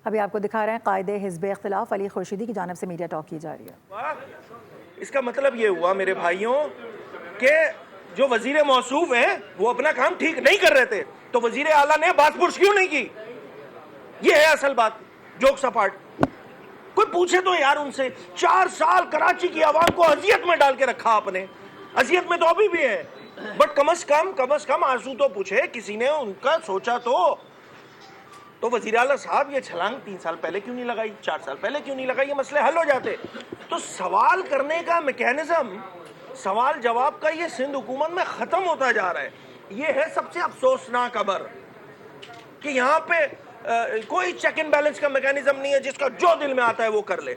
ابھی آپ کو دکھا رہے ہیں قائد حزب اختلاف علی خورشیدی کی جانب سے میڈیا ٹاک کی جا رہی ہے۔ اس کا مطلب یہ ہوا میرے بھائیوں کہ جو وزیر موصوف ہیں وہ اپنا کام ٹھیک نہیں کر رہے تھے، تو وزیر اعلیٰ نے بات پرس کیوں نہیں کی؟ یہ ہے اصل بات، جوک سپاٹ۔ کوئی پوچھے تو یار ان سے، 4 سال کراچی کی عوام کو اذیت میں ڈال کے رکھا آپ نے، اذیت میں تو ابھی بھی ہے، بٹ کم از کم آنسو تو پوچھے کسی نے، ان کا سوچا تو وزیر اعلیٰ صاحب یہ چھلانگ 3 سال پہلے کیوں نہیں لگائی، 4 سال پہلے کیوں نہیں لگائی، یہ مسئلے حل ہو جاتے۔ تو سوال کرنے کا میکینزم، سوال جواب کا یہ سندھ حکومت میں ختم ہوتا جا رہا ہے۔ یہ ہے سب سے افسوسناک خبر کہ یہاں پہ کوئی چیک اینڈ بیلنس کا میکینزم نہیں ہے، جس کا جو دل میں آتا ہے وہ کر لے۔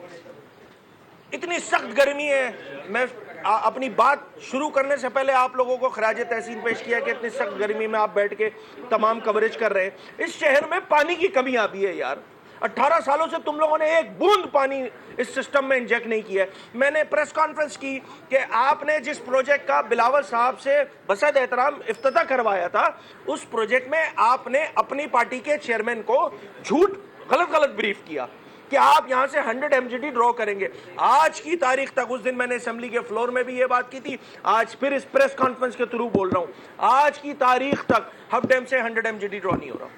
اتنی سخت گرمی ہے، میں اپنی بات شروع کرنے سے پہلے آپ لوگوں کو خراج تحسین پیش کیا کہ اتنی سخت گرمی میں آپ بیٹھ کے تمام کوریج کر رہے ہیں۔ اس شہر میں پانی کی کمی آتی ہے یار، 18 سالوں سے تم لوگوں نے ایک بوند پانی اس سسٹم میں انجیکٹ نہیں کیا ہے۔ میں نے پریس کانفرنس کی کہ آپ نے جس پروجیکٹ کا بلاول صاحب سے بصد احترام افتتاح کروایا تھا، اس پروجیکٹ میں آپ نے اپنی پارٹی کے چیئرمین کو جھوٹ غلط بریف کیا کہ آپ یہاں سے 100 MGD ڈرا کریں گے۔ آج کی تاریخ تک، اس دن میں نے اسمبلی کے فلور میں بھی یہ بات کی تھی، آج پھر اس پریس کانفرنس کے تھرو بول رہا ہوں، آج کی تاریخ تک ہب ڈیم سے 100 MGD ڈرا نہیں ہو رہا۔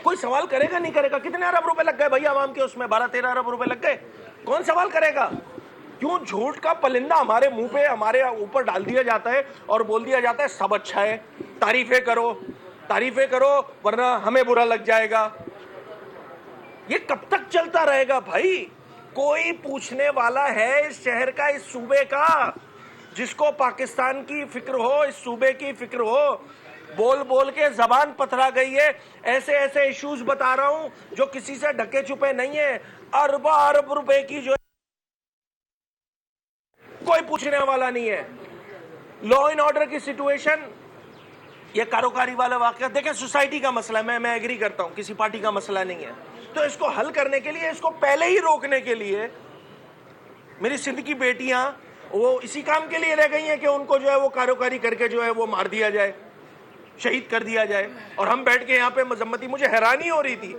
کوئی سوال کرے گا نہیں کرے گا؟ کتنے ارب روپے لگ گئے بھائی عوام کے، اس میں 12-13 ارب روپے لگ گئے، کون سوال کرے گا؟ کیوں جھوٹ کا پلندہ ہمارے منہ پہ، ہمارے اوپر ڈال دیا جاتا ہے اور بول دیا جاتا ہے سب اچھا ہے، تعریفیں کرو ورنہ ہمیں برا لگ جائے گا۔ یہ کب تک چلتا رہے گا بھائی؟ کوئی پوچھنے والا ہے اس شہر کا، اس صوبے کا، جس کو پاکستان کی فکر ہو، اس صوبے کی فکر ہو؟ بول کے زبان پتھرا گئی ہے۔ ایسے ایشوز بتا رہا ہوں جو کسی سے ڈھکے چھپے نہیں ہیں، ارب روپے کی جو کوئی پوچھنے والا نہیں ہے۔ لا اینڈ آرڈر کی سچویشن، یہ کاروکاری والا واقعہ دیکھیں، سوسائٹی کا مسئلہ ہے، میں ایگری کرتا ہوں، کسی پارٹی کا مسئلہ نہیں ہے۔ تو اس کو حل کرنے کے لیے، اس کو پہلے ہی روکنے کے لیے، میری سندھ کی بیٹیاں وہ اسی کام کے لیے رہ گئی ہیں کہ ان کو جو ہے وہ کاروکاری کر کے جو ہے وہ مار دیا جائے، شہید کر دیا جائے، اور ہم بیٹھ کے یہاں پہ مذمتی۔ مجھے حیرانی ہو رہی تھی،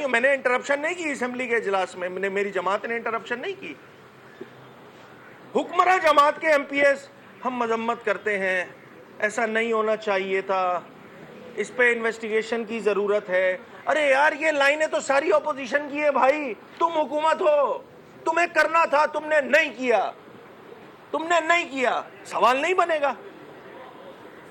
میں نے انٹرپشن نہیں کی اسمبلی کے اجلاس میں، میری جماعت نے انٹرپشن نہیں کی۔ حکمراں جماعت کے MPs ہم مذمت کرتے ہیں، ایسا نہیں ہونا چاہیے تھا، اس پہ انویسٹیگیشن کی ضرورت ہے۔ ارے یار یہ لائنیں تو ساری اپوزیشن کی ہے بھائی، تم حکومت ہو، تمہیں کرنا تھا، تم نے نہیں کیا، سوال نہیں بنے گا۔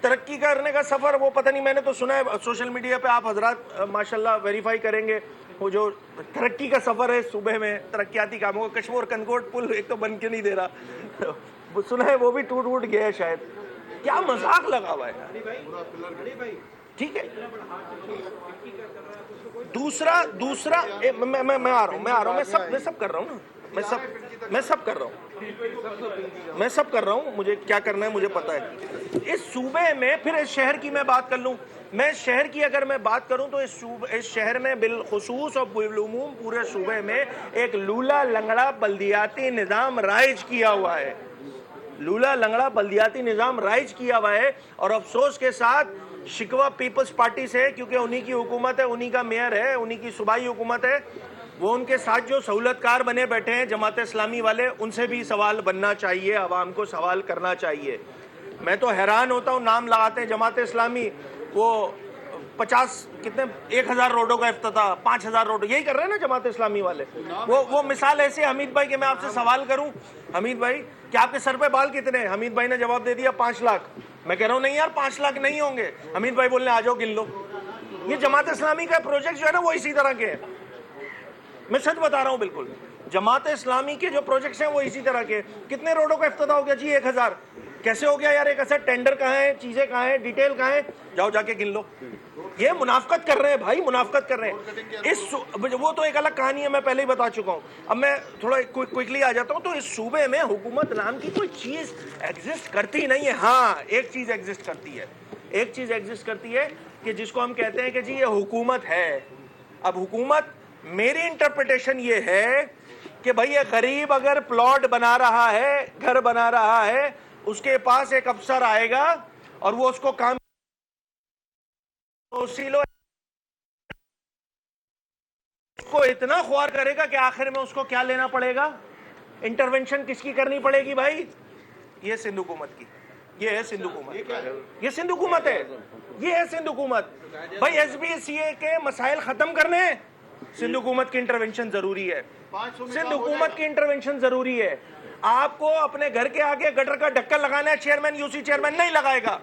ترقی کرنے کا سفر، وہ پتہ نہیں، میں نے تو سنا ہے سوشل میڈیا پہ، آپ حضرات ماشاءاللہ ویریفائی کریں گے، وہ جو ترقی کا سفر ہے صوبے میں ترقیاتی کاموں کا، کشمور کنکوٹ پل ایک تو بن کے نہیں دے رہا، سنا ہے وہ بھی ٹوٹ گیا ہے شاید۔ کیا مذاق لگا ہوا ہے؟ ٹھیک ہے، دوسرا میں آ رہا ہوں، میں سب کر رہا ہوں نا، میں سب کر رہا ہوں، مجھے کیا کرنا ہے مجھے پتا ہے۔ اس صوبے میں، پھر اس شہر کی میں بات کر لوں، میں شہر کی اگر میں بات کروں تو اس شہر میں بالخصوص اور بالعموم پورے صوبے میں ایک لولا لنگڑا بلدیاتی نظام رائج کیا ہوا ہے، اور افسوس کے ساتھ شکوہ پیپلز پارٹی سے، کیونکہ انہی کی حکومت ہے، انہی کا میئر ہے، انہی کی صوبائی حکومت ہے، وہ ان کے ساتھ جو سہولت کار بنے بیٹھے ہیں جماعت اسلامی والے، ان سے بھی سوال بننا چاہیے، عوام کو سوال کرنا چاہیے۔ میں تو حیران ہوتا ہوں، نام لگاتے ہیں جماعت اسلامی، وہ 1000 روڈوں کا افتتاح، 5000 روڈ، یہی کر رہے ہیں نا جماعت اسلامی والے۔ وہ مثال ایسے، حمید بھائی، کہ میں آپ سے سوال کروں، حمید بھائی کہ آپ کے سر پہ بال کتنے ہیں؟ حمید بھائی نے جواب دے دیا 5 لاکھ۔ میں کہہ رہا ہوں نہیں یار 5 لاکھ نہیں ہوں گے، حمید بھائی بولنے آ جاؤ گن لو۔ یہ جماعت اسلامی کا پروجیکٹ جو ہے نا وہ اسی طرح کے ہیں، میں سچ بتا رہا ہوں بالکل، جماعت اسلامی کے جو پروجیکٹس ہیں وہ اسی طرح کے۔ کتنے روڈوں کا افتتاح ہو گیا جی؟ 1000۔ کیسے ہو گیا یار 1000؟ ٹینڈر کہاں ہے، چیزیں کہاں ہیں، ڈیٹیل کہاں ہے؟ جاؤ جا کے گن لو۔ یہ منافقت کر رہے ہیں بھائی، منافقت کر رہے ہیں۔ وہ تو ایک الگ کہانی ہے، میں پہلے ہی بتا چکا ہوں۔ اب میں تھوڑا کوئکلی آ جاتا ہوں۔ تو اس صوبے میں حکومت نام کی کوئی چیز ایگزسٹ کرتی نہیں ہے۔ ہاں ایک چیز ایگزسٹ کرتی ہے کہ جس کو ہم کہتے ہیں کہ جی یہ حکومت ہے۔ اب حکومت، میری انٹرپریٹیشن یہ ہے کہ بھائی یہ غریب اگر پلاٹ بنا رہا ہے، گھر بنا رہا ہے، اس کے پاس ایک افسر آئے گا اور وہ اس کو کام کو اتنا خوار کرے گا کہ آخر میں اس کو کیا لینا پڑے گا؟ انٹرونشن کس کی کرنی پڑے گی بھائی؟ یہ سندھ حکومت کی. یہ ہے سندھ حکومت. یہ سندھ حکومت ہے. یہ ہے سندھ حکومت. بھائی ایس بی سی اے کے مسائل ختم کرنے ہیں, سندھ حکومت کی انٹرونشن ضروری ہے. سندھ حکومت کی انٹرونشن ضروری ہے. آپ کو اپنے گھر کے آگے گٹر کا ڈھکن لگانا ہے, چیئرمین یو سی چیئرمین نہیں لگائے گا.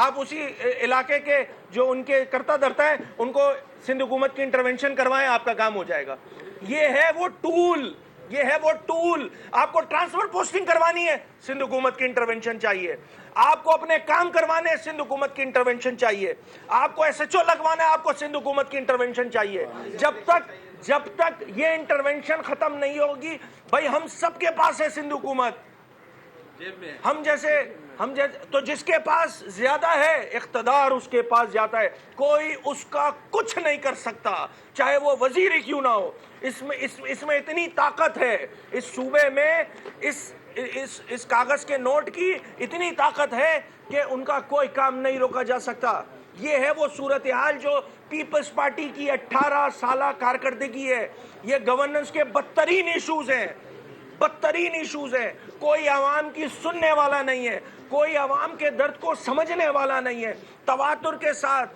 آپ اسی علاقے کے جو ان کے کرتا دھرتا ہے ان کو سندھ حکومت کی انٹرونشن کروائیں, آپ کا کام ہو جائے گا. یہ ہے وہ ٹول, یہ ہے وہ ٹول. آپ کو ٹرانسفر پوسٹنگ کروانی ہے, سندھ حکومت کی انٹرونشن چاہیے. آپ کو اپنے کام کروانے ہیں, سندھ حکومت کی انٹرونشن چاہیے. آپ کو ایس ایچ او لگوانا ہے, آپ کو سندھ حکومت کی انٹرونشن چاہیے. جب تک یہ انٹرونشن ختم نہیں ہوگی, بھائی ہم سب کے پاس ہے سندھ حکومت. ہم جیسے تو جس کے پاس زیادہ ہے اقتدار, اس کے پاس زیادہ ہے, کوئی اس کا کچھ نہیں کر سکتا, چاہے وہ وزیر ہی کیوں نہ ہو. اس میں اتنی طاقت ہے, اس صوبے میں اس کاغذ کے نوٹ کی اتنی طاقت ہے کہ ان کا کوئی کام نہیں روکا جا سکتا. یہ ہے وہ صورتحال جو پیپلز پارٹی کی 18 سالہ کارکردگی ہے. یہ گورننس کے بدترین ایشوز ہیں, بدترین ایشوز ہیں. کوئی عوام کی سننے والا نہیں ہے, کوئی عوام کے درد کو سمجھنے والا نہیں ہے. تواتر کے ساتھ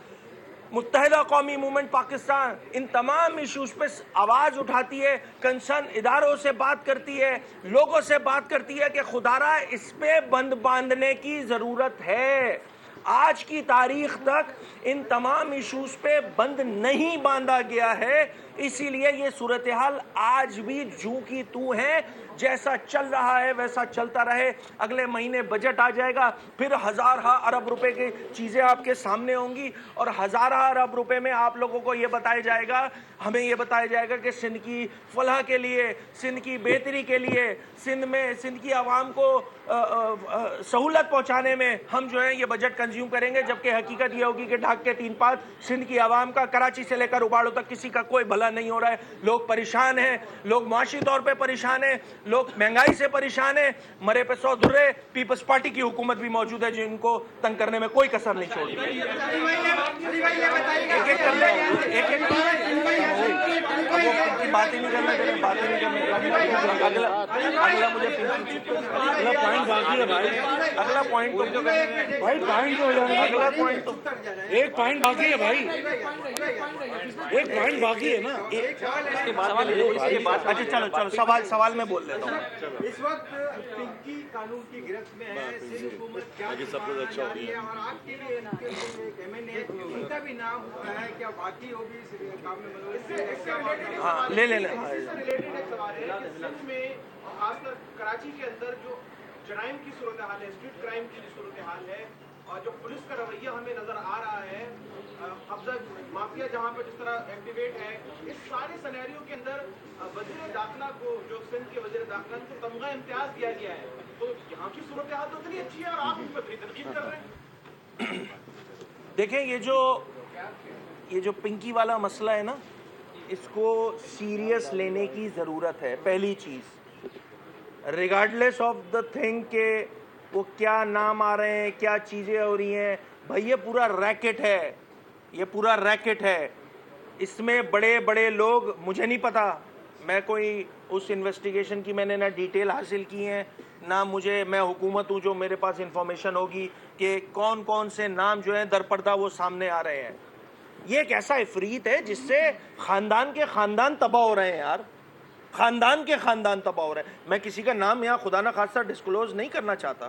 متحدہ قومی موومنٹ پاکستان ان تمام ایشوز پہ آواز اٹھاتی ہے, کنسرن اداروں سے بات کرتی ہے, لوگوں سے بات کرتی ہے کہ خدارا اس پہ بند باندھنے کی ضرورت ہے. آج کی تاریخ تک ان تمام ایشوز پہ بند نہیں باندھا گیا ہے, اسی لیے یہ صورتحال آج بھی جو کی تو ہے. جیسا چل رہا ہے ویسا چلتا رہے. اگلے مہینے بجٹ آ جائے گا, پھر ہزارہ ارب روپے کی چیزیں آپ کے سامنے ہوں گی, اور ہزارہ ارب روپے میں آپ لوگوں کو یہ بتایا جائے گا, ہمیں یہ بتایا جائے گا کہ سندھ کی فلاح کے لیے, سندھ کی بہتری کے لیے, سندھ کی عوام کو سہولت پہنچانے میں ہم جو ہے یہ بجٹ کنزیوم کریں گے. جبکہ حقیقت یہ ہوگی کہ ڈھاک کے 3 پات سندھ کی عوام کا, کراچی سے لے کر اباڑوں تک کسی کا کوئی بھلا نہیں ہو رہا ہے. لوگ پریشان ہیں, لوگ معاشی طور پہ پریشان ہیں, لوگ مہنگائی سے پریشان ہیں. مرے پہ 100 دھرے. پیپلز پارٹی کی حکومت بھی موجود ہے جن کو تنگ کرنے میں کوئی کسر نہیں چھوڑی. ایک ایک کر لیں, ایک ایک باتیں نہیں کرنا چاہیے, باتیں نہیں کرنا. اگلا مجھے اگلا پوائنٹ باقی ہے بھائی, اگلا پوائنٹ تو بھائی پوائنٹ ہو جائے گا. اگلا پوائنٹ تو ایک پوائنٹ باقی ہے بھائی, ایک پوائنٹ باقی ہے نا. اچھا چلو سوال میں بول دیتا ہوں. اس وقت پنکی قانون کی گرفت میں ہے سندھ حکومت, کیا سب کچھ اچھا ہو گیا اور آپ کے بھی ایک MNA ان کا بھی نام ہوا ہے, کیا باقی ہوگی اس کام میں؟ ہاں لے لیں. اس سے ریلیٹڈ ایک سوال ہے کہ سندھ میں خاص کر کراچی کے اندر جو جرائم کی صورتحال ہے, اسٹریٹ کرائم کی صورتحال ہے, اور جو پولیس کا رویہ ہمیں نظر آ رہا ہے, قبضہ مافیا جہاں پر جس طرح ایکٹیویٹ ہے, اس سارے سینیریو کے اندر وزیر داخلہ کو, جو سندھ کے وزیر داخلہ کو تمغہ امتیاز دیا گیا ہے, تو یہاں کی صورتحال تو اتنی اچھی ہے اور آپ اس پہ تنقید کر رہے ہیں. دیکھیں یہ جو پنکی والا مسئلہ ہے نا, اس کو سیریس لینے کی ضرورت ہے. پہلی چیز, ریگارڈلیس آف دا تھنگ کہ وہ کیا نام آ رہے ہیں, کیا چیزیں ہو رہی ہیں, بھائی یہ پورا ریکٹ ہے, یہ پورا ریکٹ ہے. اس میں بڑے بڑے لوگ, مجھے نہیں پتا, میں کوئی اس انویسٹیگیشن کی میں نے نہ ڈیٹیل حاصل کی ہیں نہ میں حکومت ہوں جو میرے پاس انفارمیشن ہوگی کہ کون کون سے نام جو ہیں در پردہ وہ سامنے آ رہے ہیں. یہ ایک ایسا افریت ہے جس سے خاندان کے خاندان تباہ ہو رہے ہیں یار, خاندان کے خاندان تباہ ہو رہے ہیں. میں کسی کا نام یہاں خدا نہ خاصہ ڈسکلوز نہیں کرنا چاہتا.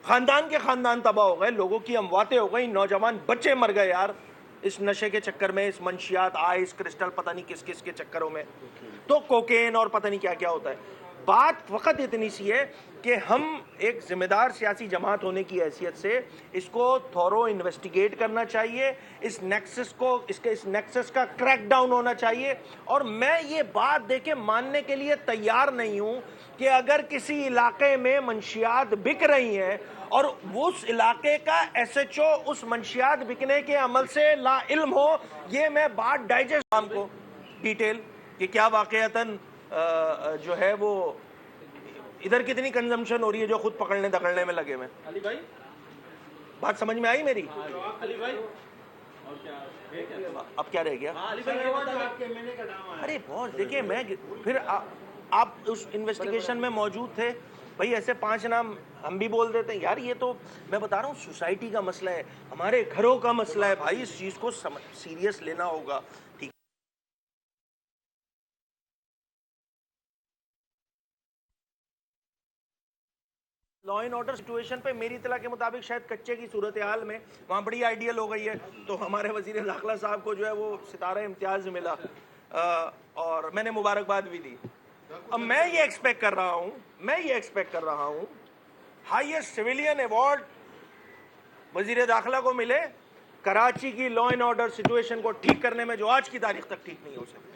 خاندان کے خاندان تباہ ہو گئے, لوگوں کی امواتیں ہو گئی, نوجوان بچے مر گئے یار اس نشے کے چکر میں, اس منشیات, آئس, کرسٹل, پتہ نہیں کس کس کے چکروں میں, تو کوکین اور پتہ نہیں کیا کیا ہوتا ہے. بات فقط اتنی سی ہے کہ ہم ایک ذمہ دار سیاسی جماعت ہونے کی حیثیت سے اس کو تھورو انویسٹیگیٹ کرنا چاہیے, اس نیکسس کا کریک ڈاؤن ہونا چاہیے. اور میں یہ بات دے کے ماننے کے لیے تیار نہیں ہوں کہ اگر کسی علاقے میں منشیات بک رہی ہیں اور اس علاقے کا SHO اس منشیات بکنے کے عمل سے لا علم ہو, یہ میں بات ڈائجسٹ عام کو ڈیٹیل کہ کیا واقعتاً جو ہے وہ ادھر کتنی کنزمپشن ہو رہی ہے جو خود پکڑنے دکڑنے میں لگے ہوئے. علی بھائی بات سمجھ میں آئی میری؟ علی بھائی اب کیا رہ گیا؟ ارے بہت دیکھیں، میں پھر آپ اس انویسٹیگیشن میں موجود تھے بھائی، ایسے 5 نام ہم بھی بول دیتے ہیں یار. یہ تو میں بتا رہا ہوں سوسائٹی کا مسئلہ ہے، ہمارے گھروں کا مسئلہ ہے بھائی. اس چیز کو سیریس لینا ہوگا. ٹھیک لا اینڈ آرڈر سچویشن پہ میری اطلاع کے مطابق شاید کچے کی صورتحال میں وہاں بڑی آئیڈیل ہو گئی ہے، تو ہمارے وزیر داخلہ صاحب کو جو ہے وہ ستارہ امتیاز ملا اور میں نے مبارکباد بھی دی. اب میں یہ ایکسپیکٹ کر رہا ہوں ہائیسٹ سویلین ایوارڈ وزیر داخلہ کو ملے کراچی کی لا اینڈ آرڈر سچویشن کو ٹھیک کرنے میں، جو آج کی تاریخ تک ٹھیک نہیں ہو سکتی.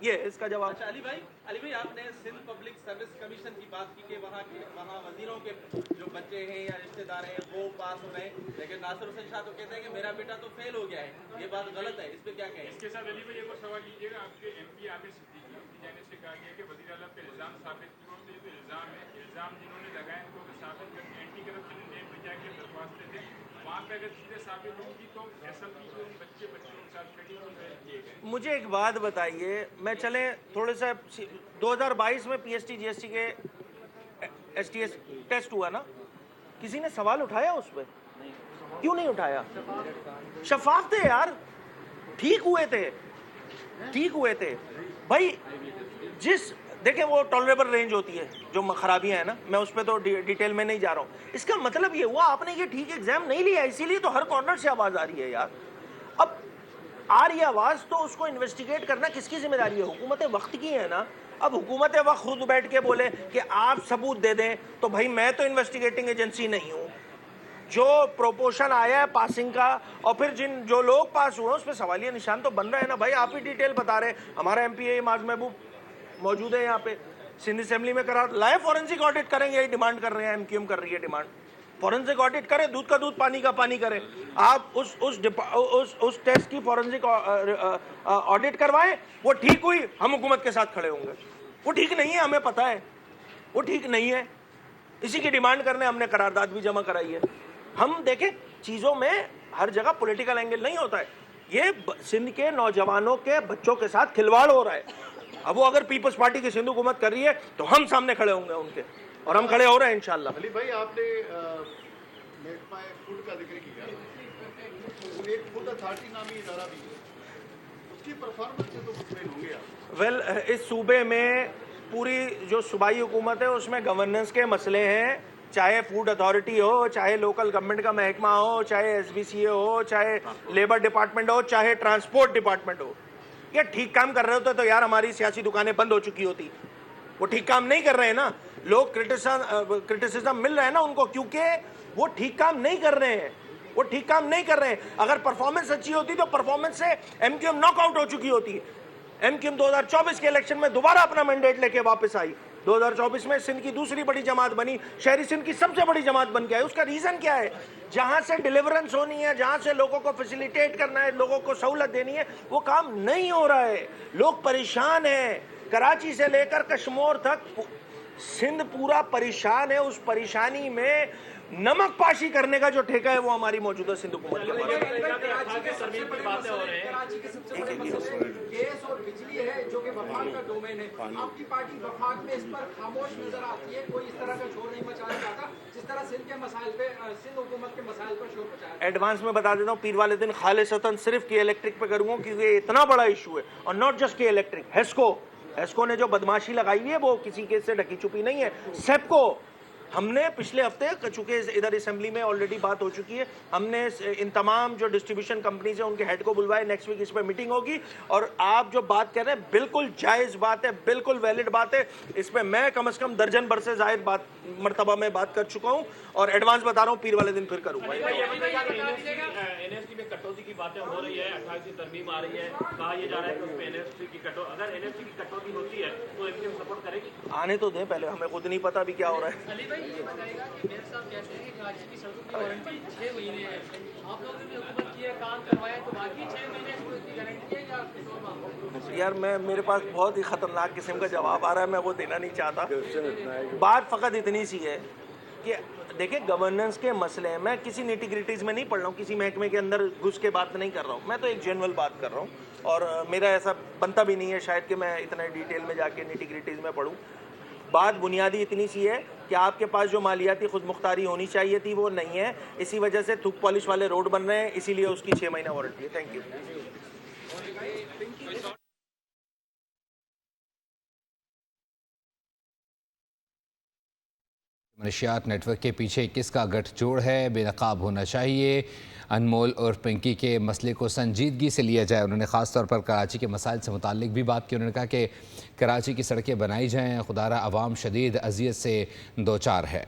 یہ اس کا جواب. علی بھائی آپ نے سندھ پبلک سروس کمیشن کی بات کی کہ وہاں وزیروں کے جو بچے ہیں یا رشتہ دار ہیں وہ پاس ہو رہے ہیں، لیکن ناصر حسین شاہ تو کہتے ہیں کہ میرا بیٹا تو فیل ہو گیا ہے. یہ بات غلط ہے، اس پہ کیا کہیں؟ اس کے ساتھ علی بھائی ایک اور سوال کیجیے گا. آپ کے ایم پی عامر صدیقی کی جانب سے کہا گیا کہ وزیر اعلیٰ پہ الزام ثابت کیوں ہوتے ہیں، تو الزام جنہوں نے لگائے ان کو ثابت کر کے اینٹی کرپشن نیم پہ جا کے درخواستیں دیں. وہاں پہ اگر چیزیں ثابت ہوں گی تو اسمبلی کے بچوں کے ساتھ کھڑی کیے گئے. مجھے ایک بات بتائیے، میں چلیں تھوڑے سا 2022 میں P S T G S T کے ایس ٹی ایس ٹیسٹ ہوا نا، کسی نے سوال اٹھایا اس پہ؟ کیوں نہیں اٹھایا؟ شفاف تھے یار، ٹھیک ہوئے تھے بھائی. دیکھیں وہ ٹالریبل رینج ہوتی ہے جو خرابیاں ہیں نا، میں اس پہ تو ڈیٹیل میں نہیں جا رہا ہوں. اس کا مطلب یہ ہوا آپ نے یہ ٹھیک ایگزام نہیں لیا، اسی لیے تو ہر کارنر سے آواز آ رہی ہے یار. اب آ رہی آواز تو اس کو انویسٹیگیٹ کرنا کس کی ذمہ داری ہے؟ حکومت وقت کی ہے نا. اب حکومت وقت خود بیٹھ کے بولے کہ آپ ثبوت دے دیں، تو بھائی میں تو انویسٹیگیٹنگ ایجنسی نہیں ہوں. جو پروپوشن آیا ہے پاسنگ کا، اور پھر جو لوگ پاس ہوئے ہیں اس پہ سوالیہ نشان تو بن رہا ہے نا بھائی. آپ ہی ڈیٹیل بتا رہے ہیں. ہمارا ایم پی اے معاذ محبوب موجود ہے یہاں پہ سندھ اسمبلی میں، لائے فورنسک آڈٹ کریں گے، یہی ڈیمانڈ کر رہے ہیں، ایم کیو ایم کر رہی ہے ڈیمانڈ. فورنسک آڈٹ کرے، دودھ کا دودھ پانی کا پانی کرے. آپ اس ٹیسٹ کی فورنسک آڈٹ کروائیں، وہ ٹھیک ہوئی ہم حکومت کے ساتھ کھڑے ہوں گے. وہ ٹھیک نہیں ہے، ہمیں پتہ ہے وہ ٹھیک نہیں ہے. اسی کی ڈیمانڈ کرنے ہم نے قرارداد بھی جمع کرائی ہے. ہم دیکھیں چیزوں میں ہر جگہ پولیٹیکل اینگل نہیں ہوتا ہے. یہ سندھ کے نوجوانوں کے بچوں کے ساتھ کھلواڑ ہو رہا ہے. اب وہ اگر پیپلز پارٹی کی سندھ حکومت کر رہی ہے تو ہم سامنے کھڑے ہوں گے ان کے، اور ہم کھڑے ہو رہے ہیں انشاءاللہ. علی بھائی آپ نے محکمہ فوڈ کا ذکر کیا، ایک فوڈ اتھارٹی نامی ادارہ بھی ہے، اس کی پرفارمنس سے تو مطمئن ہوں گے آپ؟ ویل اس صوبے میں پوری جو صوبائی حکومت ہے اس میں گورننس کے مسئلے ہیں، چاہے فوڈ اتھارٹی ہو، چاہے لوکل گورنمنٹ کا محکمہ ہو، چاہے ایس بی سی اے ہو، چاہے لیبر ڈپارٹمنٹ ہو، چاہے ٹرانسپورٹ ڈپارٹمنٹ ہو. یہ ٹھیک کام کر رہے ہوتے تو یار ہماری سیاسی دکانیں بند ہو چکی ہوتی. وہ ٹھیک کام نہیں کر رہے ہیں نا، لوگ کرٹیسزم مل رہے ہیں نا ان کو، کیونکہ وہ ٹھیک کام نہیں کر رہے ہیں. اگر پرفارمنس اچھی ہوتی تو پرفارمنس سے M Q M knock out ہو چکی ہوتی. ایم کیو ایم 2024 کے الیکشن میں دوبارہ اپنا مینڈیٹ لے کے واپس آئی. 2024 میں سندھ کی دوسری بڑی جماعت بنی، شہری سندھ کی سب سے بڑی جماعت بن کے آئی. اس کا ریزن کیا ہے؟ جہاں سے ڈیلیورنس ہونی ہے، جہاں سے لوگوں کو فیسیلیٹیٹ کرنا ہے، لوگوں کو سہولت دینی ہے، وہ کام نہیں ہو رہا ہے. لوگ پریشان ہیں، کراچی سے لے کر کشمور تک سندھ پورا پریشان ہے. اس پریشانی میں نمک پاشی کرنے کا جو ٹھیکہ ہے وہ ہماری موجودہ سندھ حکومت کے پاس ہے. گیس اور بجلی ہے جو کہ وفاق کا ڈومین ہے، آپ کی پارٹی وفاق میں اس پر خاموش نظر آتی ہے، کوئی اس طرح کا شور نہیں مچانا چاہتا جس طرح سندھ کے مسائل پہ، سندھ حکومت کے مسائل پر شور مچایا. ایڈوانس میں بتا دیتا ہوں، پیر والے دن خالصتاً صرف کی الیکٹرک پہ کروں گا کیونکہ یہ اتنا بڑا ایشو ہے. اور ناٹ جسٹ کی الیکٹرک، ہیسکو نے جو بدماشی لگائی ہوئی ہے وہ کسی کے سے ڈھکی چھپی نہیں ہے. سیپکو ہم نے پچھلے ہفتے، چونکہ ادھر اسمبلی میں آلریڈی بات ہو چکی ہے، ہم نے ان تمام جو ڈسٹریبیوشن کمپنیز ہیں ان کے ہیڈ کو بلوائے. نیکسٹ ویک اس پہ میٹنگ ہوگی. اور آپ جو بات کر رہے ہیں بالکل جائز بات ہے، بالکل ویلڈ بات ہے. اس پہ میں کم از کم درجن بھر سے زائد مرتبہ میں بات کر چکا ہوں، اور ایڈوانس بتا رہا ہوں پیر والے دن پھر کروں گا. این ایس ٹی میں کٹوتی کی باتیں ہو رہی ہے، 28 ترمیم آ رہی ہے، کہا یہ جا رہا ہے کہ اس میں این ایس ٹی کی اگر این ایس ٹی کی کٹوتی ہوتی ہے تو ایم کیو ایم سپورٹ کرے گی؟ آنے تو دیں پہلے، ہمیں خود نہیں پتا بھی کیا ہو رہا ہے. علی بھائی یہ بتائے گا کہ میئر صاحب کہتے ہیں کہ کراچی کی سڑکوں کی وارنٹی 6 مہینے ہے، آپ لوگوں نے بھی حکومت کی ہے، کام کروایا، تو باقی 6 مہینے اس کو اس کی گارنٹی ہے یا کچھ اور معاملہ؟ یار میرے پاس بہت ہی خطرناک قسم کا جواب آ رہا ہے، میں وہ دینا نہیں چاہتا. بات فقط اتنی سی ہے کہ دیکھیں گورننس کے مسئلے ہیں, میں کسی نیٹی-گریٹیز میں نہیں پڑھ رہا ہوں, کسی محکمے کے اندر گھس کے بات نہیں کر رہا ہوں, میں تو ایک جنرل بات کر رہا ہوں, اور میرا ایسا بنتا بھی نہیں ہے شاید کہ میں اتنا ڈیٹیل میں جا کے نیٹی-گریٹیز میں پڑھوں. بات بنیادی اتنی سی ہے کہ آپ کے پاس جو مالیاتی خود مختاری ہونی چاہیے تھی وہ نہیں ہے, اسی وجہ سے تھوک پالش والے روڈ بن رہے ہیں, اسی لیے اس کی 6 مہینہ وارنٹی ہے. Thank you. منشیات نیٹ ورک کے پیچھے کس کا گٹھ جوڑ ہے, بے نقاب ہونا چاہیے. انمول اور پنکی کے مسئلے کو سنجیدگی سے لیا جائے. انہوں نے خاص طور پر کراچی کے مسائل سے متعلق بھی بات کی. انہوں نے کہا کہ کراچی کی سڑکیں بنائی جائیں, خدارہ عوام شدید اذیت سے دوچار ہے.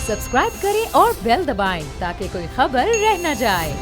سبسکرائب کریں اور بیل دبائیں تاکہ کوئی خبر رہ نہ جائے.